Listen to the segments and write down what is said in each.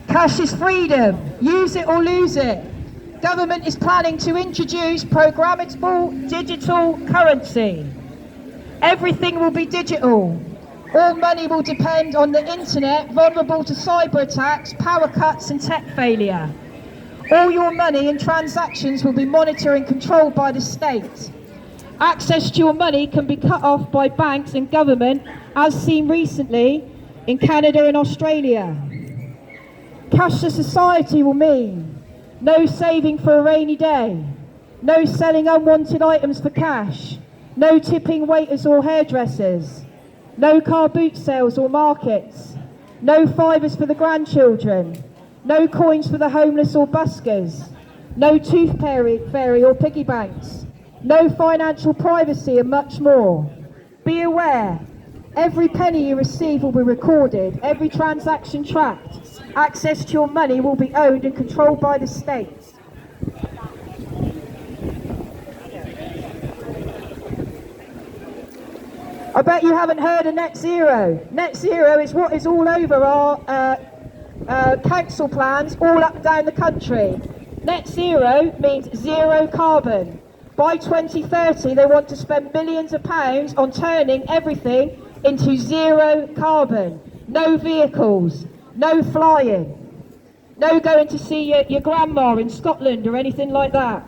Cash is freedom. Use it or lose it. Government is planning to introduce programmable digital currency. Everything will be digital. All money will depend on the internet, vulnerable to cyber attacks, power cuts and tech failure. All your money and transactions will be monitored and controlled by the state. Access to your money can be cut off by banks and government, as seen recently in Canada and Australia. Cashless society will mean no saving for a rainy day, no selling unwanted items for cash, no tipping waiters or hairdressers, no car boot sales or markets, no fivers for the grandchildren, no coins for the homeless or buskers, no tooth fairy or piggy banks, no financial privacy and much more. Be aware, every penny you receive will be recorded, every transaction tracked. Access to your money will be owned and controlled by the state. I bet you haven't heard of net zero. Net zero is what is all over our council plans all up and down the country. Net zero means zero carbon. By 2030 they want to spend billions of pounds on turning everything into zero carbon. No vehicles, no flying, no going to see your grandma in Scotland or anything like that.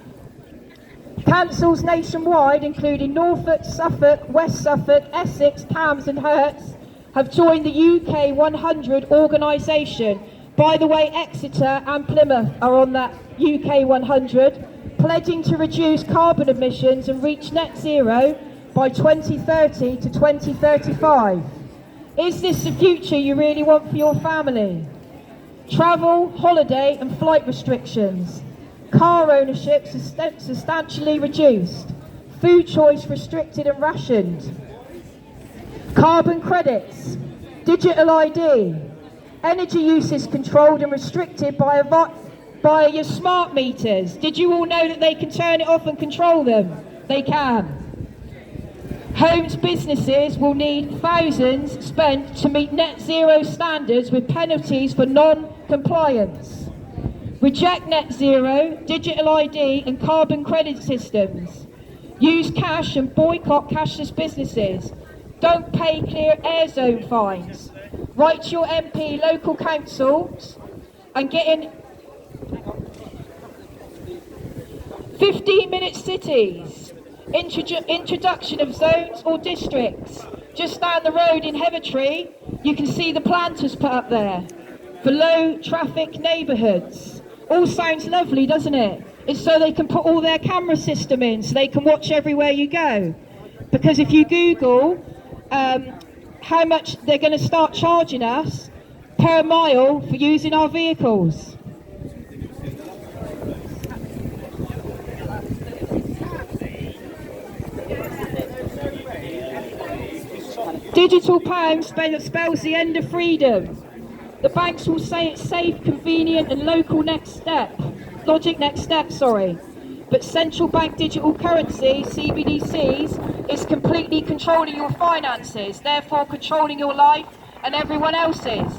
Councils nationwide, including Norfolk, Suffolk, West Suffolk, Essex, Thames and Herts, have joined the UK 100 organisation. By the way, Exeter and Plymouth are on that UK 100, pledging to reduce carbon emissions and reach net zero by 2030 to 2035. Is this the future you really want for your family? Travel, holiday and flight restrictions. Car ownership substantially reduced. Food choice restricted and rationed. Carbon credits. Digital ID. Energy use is controlled and restricted by your smart meters. Did you all know that they can turn it off and control them? They can. Homes, businesses will need thousands spent to meet net zero standards with penalties for non-compliance. Reject net zero, digital ID and carbon credit systems. Use cash and boycott cashless businesses. Don't pay clear air zone fines. Write to your MP, local councils and get in 15-minute cities. Introduction of zones or districts. Just down the road in Exeter, you can see the planters put up there for low traffic neighbourhoods. All sounds lovely, doesn't it? It's so they can put all their camera system in so they can watch everywhere you go. Because if you Google how much they're going to start charging us per mile for using our vehicles. Digital pound spells the end of freedom. The banks will say it's safe, convenient and logic next step. But central bank digital currency, CBDCs, is completely controlling your finances, therefore controlling your life and everyone else's.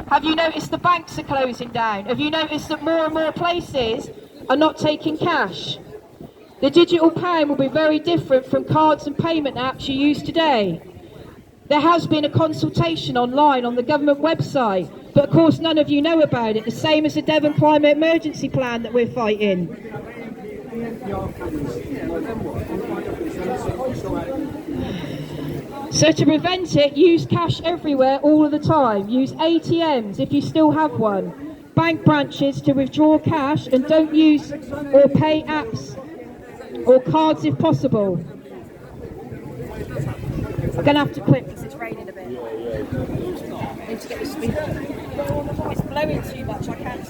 Have you noticed the banks are closing down? Have you noticed that more and more places are not taking cash? The digital pound will be very different from cards and payment apps you use today. There has been a consultation online on the government website, but of course none of you know about it, the same as the Devon Climate Emergency Plan that we're fighting. So to prevent it, use cash everywhere all of the time. Use ATMs if you still have one. Bank branches to withdraw cash and don't use or pay apps or cards if possible. I'm going to have to quit because it's raining a bit. I need to get the speaker. It's blowing too much, I can't see.